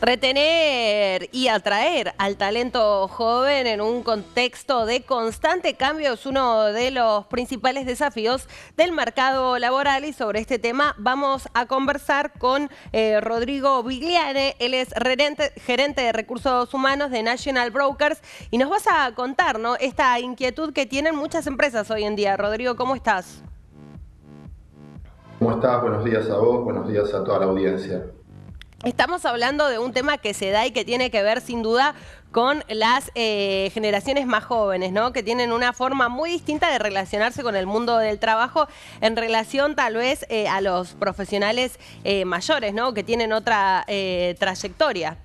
Retener y atraer al talento joven en un contexto de constante cambio es uno de los principales desafíos del mercado laboral y sobre este tema vamos a conversar con Rodrigo Vigliane. Él es gerente de recursos humanos de National Brokers y nos vas a contar, ¿no?, esta inquietud que tienen muchas empresas hoy en día. Rodrigo, ¿cómo estás? ¿Cómo estás? Buenos días a vos, buenos días a toda la audiencia. Estamos hablando de un tema que se da y que tiene que ver sin duda con las generaciones más jóvenes, ¿no? Que tienen una forma muy distinta de relacionarse con el mundo del trabajo en relación tal vez a los profesionales mayores, ¿no? Que tienen otra trayectoria.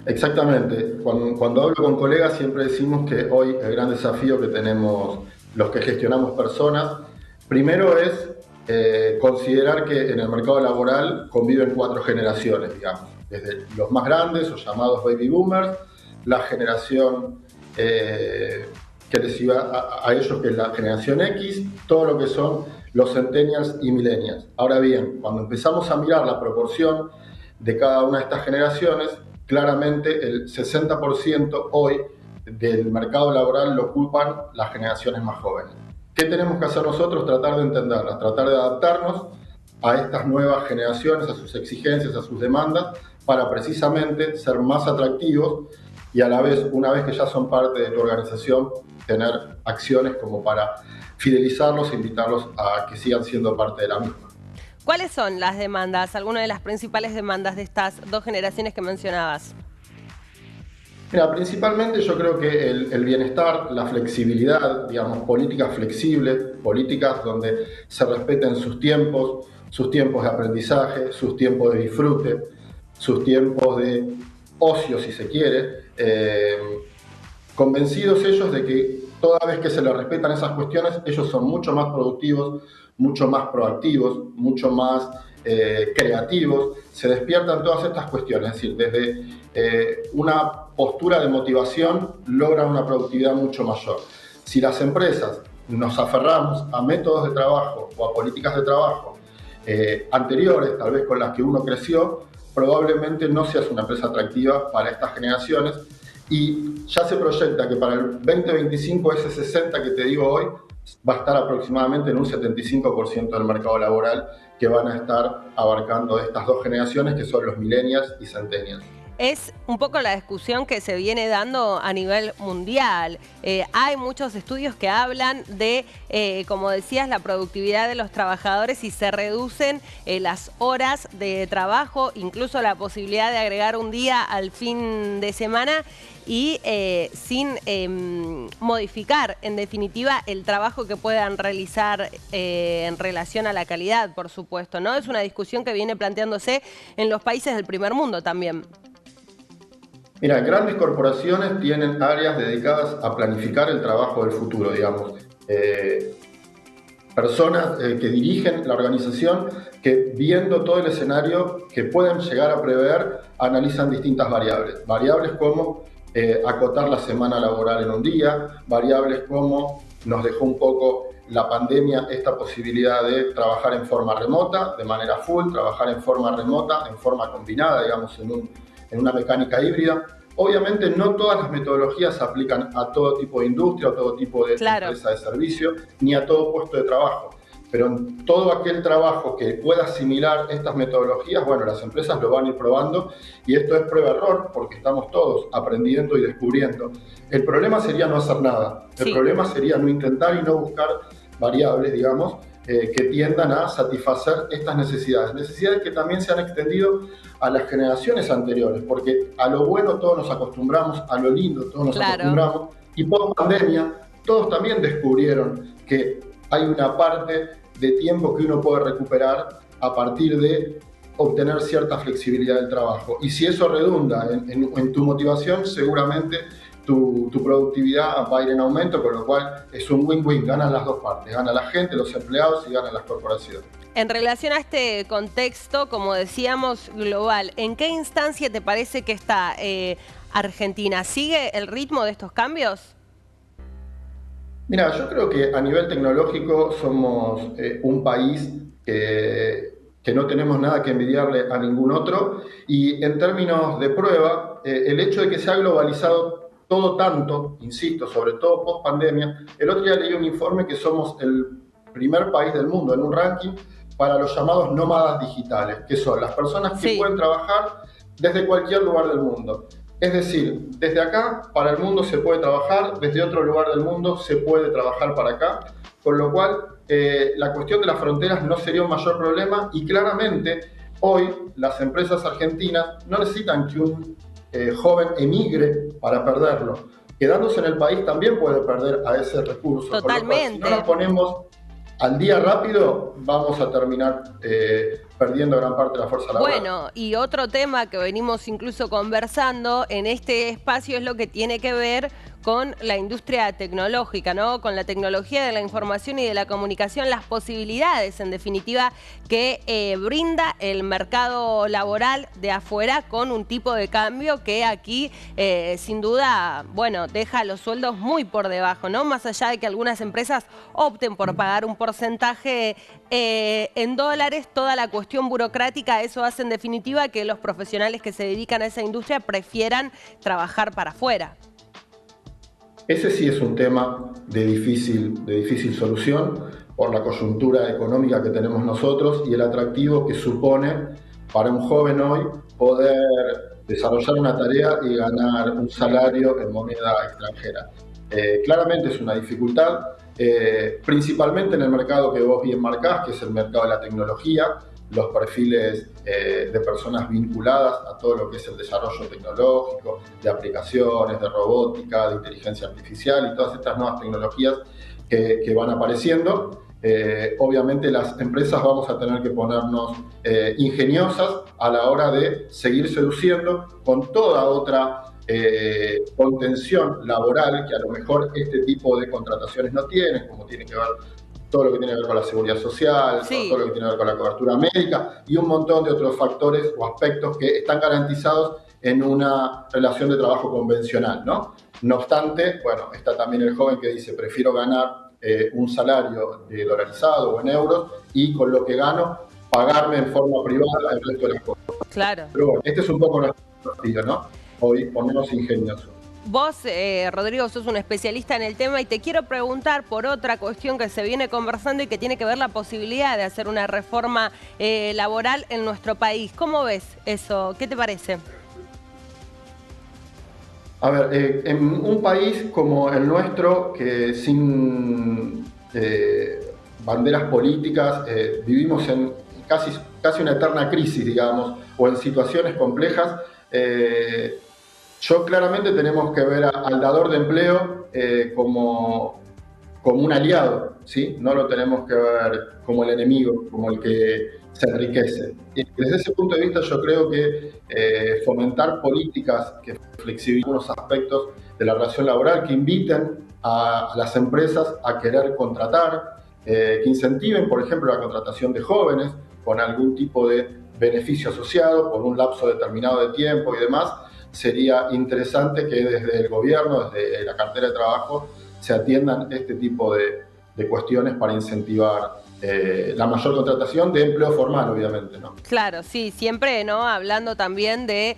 Exactamente. Cuando hablo con colegas siempre decimos que hoy el gran desafío que tenemos los que gestionamos personas, primero es considerar que en el mercado laboral conviven 4 generaciones, digamos. Desde los más grandes, o llamados baby boomers, la generación que les iba a ellos, que es la generación X, todo lo que son los centennials y millennials. Ahora bien, cuando empezamos a mirar la proporción de cada una de estas generaciones, claramente el 60% hoy del mercado laboral lo ocupan las generaciones más jóvenes. ¿Qué tenemos que hacer nosotros? Tratar de entenderlas, tratar de adaptarnos a estas nuevas generaciones, a sus exigencias, a sus demandas, para precisamente ser más atractivos y a la vez, una vez que ya son parte de tu organización, tener acciones como para fidelizarlos e invitarlos a que sigan siendo parte de la misma. ¿Cuáles son las demandas, algunas de las principales demandas de estas dos generaciones que mencionabas? Mira, principalmente yo creo que el bienestar, la flexibilidad, digamos, políticas flexibles, políticas donde se respeten sus tiempos de aprendizaje, sus tiempos de disfrute, sus tiempos de ocio, si se quiere, convencidos ellos de que toda vez que se les respetan esas cuestiones, ellos son mucho más productivos, mucho más proactivos, mucho más creativos, se despiertan todas estas cuestiones, es decir, desde una postura de motivación logran una productividad mucho mayor. Si las empresas nos aferramos a métodos de trabajo o a políticas de trabajo anteriores, tal vez con las que uno creció, probablemente no seas una empresa atractiva para estas generaciones y ya se proyecta que para el 2025 ese 60 que te digo hoy va a estar aproximadamente en un 75% del mercado laboral que van a estar abarcando estas dos generaciones que son los millennials y centennials. Es un poco la discusión que se viene dando a nivel mundial. Hay muchos estudios que hablan de, como decías, la productividad de los trabajadores y se reducen las horas de trabajo, incluso la posibilidad de agregar un día al fin de semana y sin modificar, en definitiva, el trabajo que puedan realizar en relación a la calidad, por supuesto, ¿no? Es una discusión que viene planteándose en los países del primer mundo también. Mira, grandes corporaciones tienen áreas dedicadas a planificar el trabajo del futuro, digamos. Personas que dirigen la organización que viendo todo el escenario que pueden llegar a prever, analizan distintas variables. Variables como acotar la semana laboral en un día, variables como nos dejó un poco la pandemia esta posibilidad de trabajar en forma remota, de manera full, trabajar en forma remota, en forma combinada, digamos, en una mecánica híbrida. Obviamente no todas las metodologías se aplican a todo tipo de industria, a todo tipo de Claro. empresa de servicio, ni a todo puesto de trabajo. Pero en todo aquel trabajo que pueda asimilar estas metodologías, bueno, las empresas lo van a ir probando y esto es prueba-error porque estamos todos aprendiendo y descubriendo. El problema sería no hacer nada. El problema sería no intentar y no buscar variables, digamos, que tiendan a satisfacer estas necesidades. Necesidades que también se han extendido a las generaciones anteriores, porque a lo bueno todos nos acostumbramos, a lo lindo todos nos acostumbramos, y post pandemia todos también descubrieron que hay una parte de tiempo que uno puede recuperar a partir de obtener cierta flexibilidad del trabajo. Y si eso redunda en tu motivación, seguramente tu productividad va a ir en aumento, con lo cual es un win-win, ganan las dos partes, gana la gente, los empleados y ganan las corporaciones. En relación a este contexto, como decíamos, global, ¿en qué instancia te parece que está Argentina? ¿Sigue el ritmo de estos cambios? Mira, yo creo que a nivel tecnológico somos un país que que no tenemos nada que envidiarle a ningún otro. Y en términos de prueba, el hecho de que se ha globalizado todo tanto, insisto, sobre todo post pandemia, el otro día leí un informe que somos el primer país del mundo en un ranking para los llamados nómadas digitales, que son las personas que pueden trabajar desde cualquier lugar del mundo. Es decir, desde acá para el mundo se puede trabajar, desde otro lugar del mundo se puede trabajar para acá, con lo cual la cuestión de las fronteras no sería un mayor problema y claramente hoy las empresas argentinas no necesitan que un joven emigre para perderlo. Quedándose en el país también puede perder a ese recurso. Totalmente. Con lo cual, si no nos ponemos al día rápido, vamos a terminar perdiendo gran parte de la fuerza laboral. Bueno, y otro tema que venimos incluso conversando en este espacio es lo que tiene que ver con la industria tecnológica, ¿no? Con la tecnología de la información y de la comunicación, las posibilidades, en definitiva, que brinda el mercado laboral de afuera con un tipo de cambio que aquí, sin duda, bueno, deja los sueldos muy por debajo, ¿no? Más allá de que algunas empresas opten por pagar un porcentaje en dólares, toda la cuestión burocrática, eso hace en definitiva que los profesionales que se dedican a esa industria prefieran trabajar para afuera. Ese sí es un tema de difícil solución por la coyuntura económica que tenemos nosotros y el atractivo que supone para un joven hoy poder desarrollar una tarea y ganar un salario en moneda extranjera. Claramente es una dificultad, principalmente en el mercado que vos bien marcás, que es el mercado de la tecnología, los perfiles de personas vinculadas a todo lo que es el desarrollo tecnológico, de aplicaciones, de robótica, de inteligencia artificial y todas estas nuevas tecnologías que van apareciendo. Obviamente las empresas vamos a tener que ponernos ingeniosas a la hora de seguir seduciendo con toda otra contención laboral que a lo mejor este tipo de contrataciones no tienen, como tiene que ver todo lo que tiene que ver con la seguridad social, todo lo que tiene que ver con la cobertura médica y un montón de otros factores o aspectos que están garantizados en una relación de trabajo convencional, ¿no? No obstante, bueno, está también el joven que dice, prefiero ganar un salario dolarizado o en euros y con lo que gano pagarme en forma privada el resto de las cosas. Claro. Pero bueno, este es un poco nuestro estilo, ¿no? Hoy ponemos ingeniosos. Vos, Rodrigo, sos un especialista en el tema y te quiero preguntar por otra cuestión que se viene conversando y que tiene que ver la posibilidad de hacer una reforma laboral en nuestro país. ¿Cómo ves eso? ¿Qué te parece? A ver, en un país como el nuestro, que sin banderas políticas, vivimos en casi una eterna crisis, digamos, o en situaciones complejas, claramente tenemos que ver al dador de empleo como un aliado, ¿sí? No lo tenemos que ver como el enemigo, como el que se enriquece. Y desde ese punto de vista yo creo que fomentar políticas que flexibilicen unos aspectos de la relación laboral, que inviten a las empresas a querer contratar, que incentiven, por ejemplo, la contratación de jóvenes con algún tipo de beneficio asociado por un lapso determinado de tiempo y demás, sería interesante que desde el gobierno, desde la cartera de trabajo, se atiendan este tipo de cuestiones para incentivar la mayor contratación de empleo formal, obviamente, ¿no? Claro, sí, siempre, ¿no? Hablando también de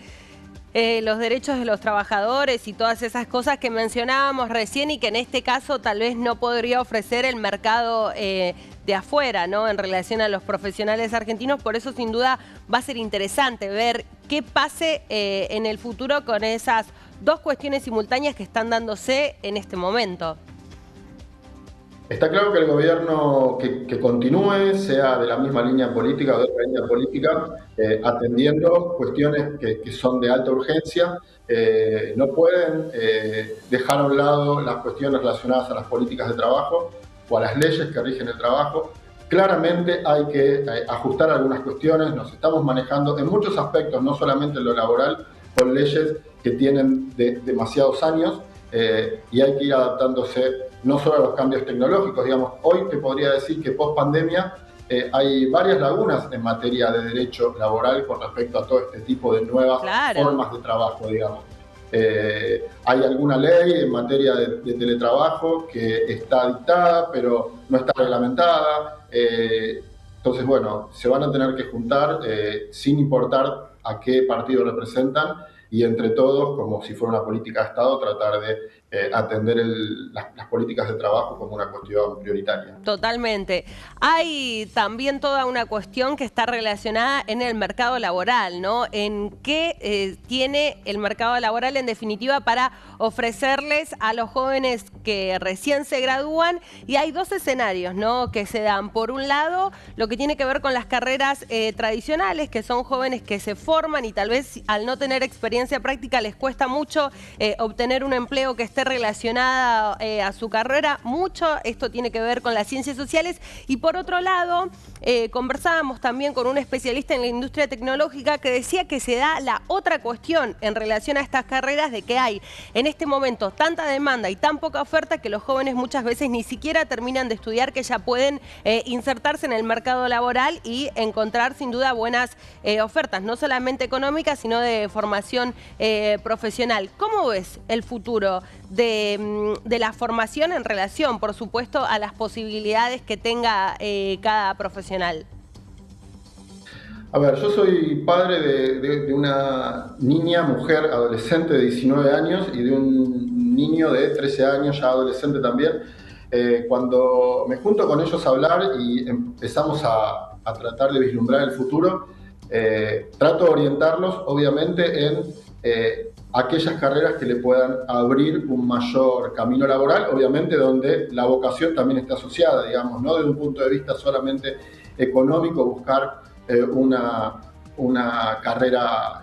los derechos de los trabajadores y todas esas cosas que mencionábamos recién y que en este caso tal vez no podría ofrecer el mercado de afuera, ¿no? En relación a los profesionales argentinos. Por eso, sin duda, va a ser interesante ver qué pase en el futuro con esas dos cuestiones simultáneas que están dándose en este momento. Está claro que el gobierno que continúe, sea de la misma línea política o de otra línea política, atendiendo cuestiones que son de alta urgencia, no pueden dejar a un lado las cuestiones relacionadas a las políticas de trabajo o a las leyes que rigen el trabajo. Claramente hay que ajustar algunas cuestiones, nos estamos manejando en muchos aspectos, no solamente en lo laboral, con leyes que tienen demasiados años y hay que ir adaptándose no solo a los cambios tecnológicos. Digamos, hoy te podría decir que post pandemia hay varias lagunas en materia de derecho laboral con respecto a todo este tipo de nuevas formas de trabajo, digamos. Hay alguna ley en materia de teletrabajo que está dictada, pero no está reglamentada. Entonces, bueno, se van a tener que juntar sin importar a qué partido representan y entre todos, como si fuera una política de Estado, tratar de atender las políticas de trabajo como una cuestión prioritaria. Totalmente. Hay también toda una cuestión que está relacionada en el mercado laboral, ¿no? En qué tiene el mercado laboral en definitiva para ofrecerles a los jóvenes que recién se gradúan. Y hay dos escenarios, ¿no?, que se dan. Por un lado, lo que tiene que ver con las carreras tradicionales, que son jóvenes que se forman y tal vez al no tener experiencia práctica les cuesta mucho obtener un empleo que esté relacionado a su carrera. Mucho esto tiene que ver con las ciencias sociales. Y por otro lado, conversábamos también con un especialista en la industria tecnológica que decía que se da la otra cuestión en relación a estas carreras, de que hay en este momento tanta demanda y tan poca oferta que los jóvenes muchas veces ni siquiera terminan de estudiar, que ya pueden insertarse en el mercado laboral y encontrar sin duda buenas ofertas, no solamente económicas, sino de formación profesional. ¿Cómo ves el futuro de la formación en relación, por supuesto, a las posibilidades que tenga cada profesional? A ver, yo soy padre de una niña, mujer, adolescente de 19 años y de un niño de 13 años, ya adolescente también. Cuando me junto con ellos a hablar y empezamos a tratar de vislumbrar el futuro, trato de orientarlos, obviamente, en aquellas carreras que le puedan abrir un mayor camino laboral, obviamente donde la vocación también está asociada, digamos, no desde un punto de vista solamente económico, buscar una carrera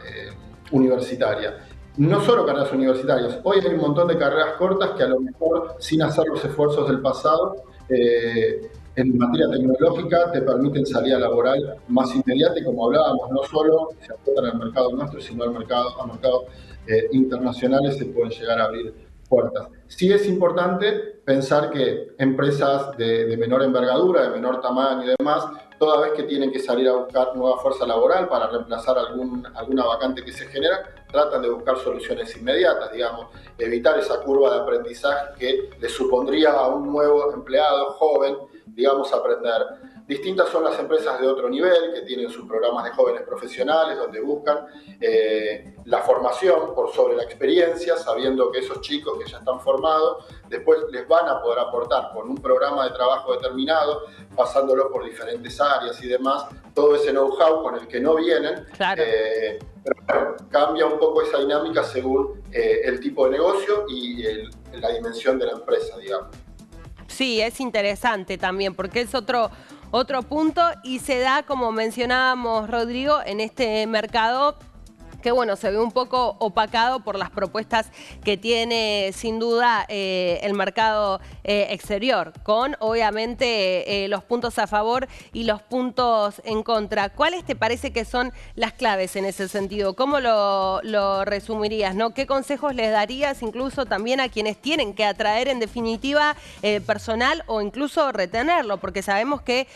universitaria. No solo carreras universitarias, hoy hay un montón de carreras cortas que a lo mejor, sin hacer los esfuerzos del pasado, en materia tecnológica te permiten salida laboral más inmediata y, como hablábamos, no solo se aportan al mercado nuestro, sino a mercados internacionales se pueden llegar a abrir puertas. Sí es importante pensar que empresas de menor envergadura, de menor tamaño y demás, toda vez que tienen que salir a buscar nueva fuerza laboral para reemplazar alguna vacante que se genera, tratan de buscar soluciones inmediatas, digamos, evitar esa curva de aprendizaje que le supondría a un nuevo empleado joven, digamos, aprender. Distintas son las empresas de otro nivel que tienen sus programas de jóvenes profesionales donde buscan la formación por sobre la experiencia, sabiendo que esos chicos que ya están formados después les van a poder aportar con un programa de trabajo determinado, pasándolo por diferentes áreas y demás, todo ese know-how con el que no vienen. Claro. Pero bueno, cambia un poco esa dinámica según el tipo de negocio y la dimensión de la empresa, digamos. Sí, es interesante también porque es otro punto y se da, como mencionábamos, Rodrigo, en este mercado que, bueno, se ve un poco opacado por las propuestas que tiene sin duda el mercado exterior, con obviamente los puntos a favor y los puntos en contra. ¿Cuáles te parece que son las claves en ese sentido? ¿Cómo lo resumirías, ¿no? ¿Qué consejos les darías incluso también a quienes tienen que atraer en definitiva personal o incluso retenerlo? Porque sabemos que,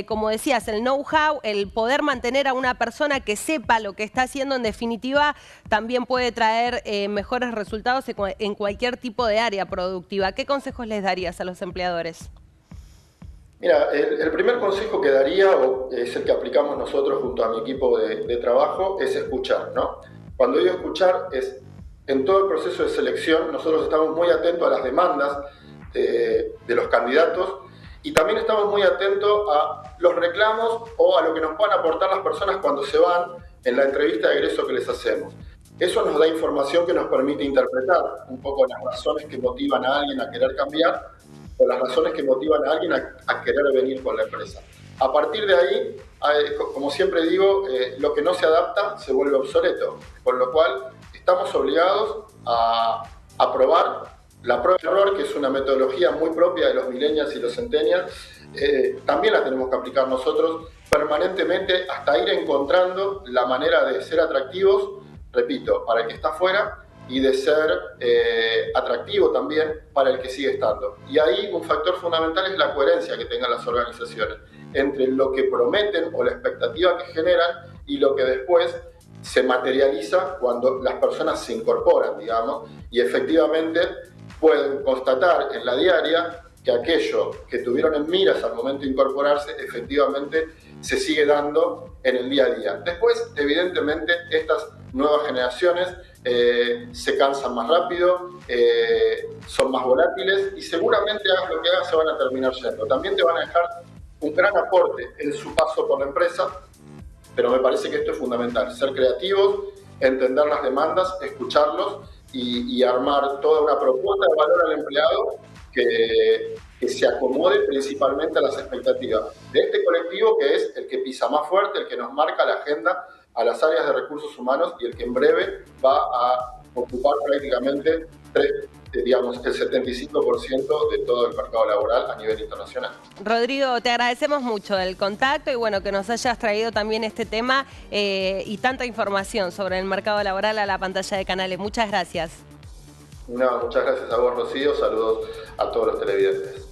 como decías, el know-how, el poder mantener a una persona que sepa lo que está haciendo en definitiva, también puede traer mejores resultados en cualquier tipo de área productiva. ¿Qué consejos les darías a los empleadores? Mira, el primer consejo que daría, o es el que aplicamos nosotros junto a mi equipo de trabajo, es escuchar, ¿no? Cuando digo escuchar, es en todo el proceso de selección, nosotros estamos muy atentos a las demandas de los candidatos y también estamos muy atentos a los reclamos o a lo que nos puedan aportar las personas cuando se van en la entrevista de egreso que les hacemos. Eso nos da información que nos permite interpretar un poco las razones que motivan a alguien a querer cambiar o las razones que motivan a alguien a querer venir con la empresa. A partir de ahí, como siempre digo, lo que no se adapta se vuelve obsoleto, con lo cual estamos obligados a probar la prueba y error, que es una metodología muy propia de los millennials y los centennials. También la tenemos que aplicar nosotros permanentemente hasta ir encontrando la manera de ser atractivos, repito, para el que está afuera y de ser atractivo también para el que sigue estando. Y ahí un factor fundamental es la coherencia que tengan las organizaciones entre lo que prometen o la expectativa que generan y lo que después se materializa cuando las personas se incorporan, digamos, y efectivamente pueden constatar en la diaria que aquello que tuvieron en miras al momento de incorporarse efectivamente se sigue dando en el día a día. Después, evidentemente, estas nuevas generaciones se cansan más rápido, son más volátiles y seguramente hagas lo que hagas se van a terminar yendo. También te van a dejar un gran aporte en su paso por la empresa, pero me parece que esto es fundamental, ser creativos, entender las demandas, escucharlos y armar toda una propuesta de valor al empleado que se acomode principalmente a las expectativas de este colectivo, que es el que pisa más fuerte, el que nos marca la agenda a las áreas de recursos humanos y el que en breve va a ocupar prácticamente digamos, el 75% de todo el mercado laboral a nivel internacional. Rodrigo, te agradecemos mucho el contacto y bueno, que nos hayas traído también este tema y tanta información sobre el mercado laboral a la pantalla de Canales. Muchas gracias. No, muchas gracias a vos, Rocío. Saludos a todos los televidentes.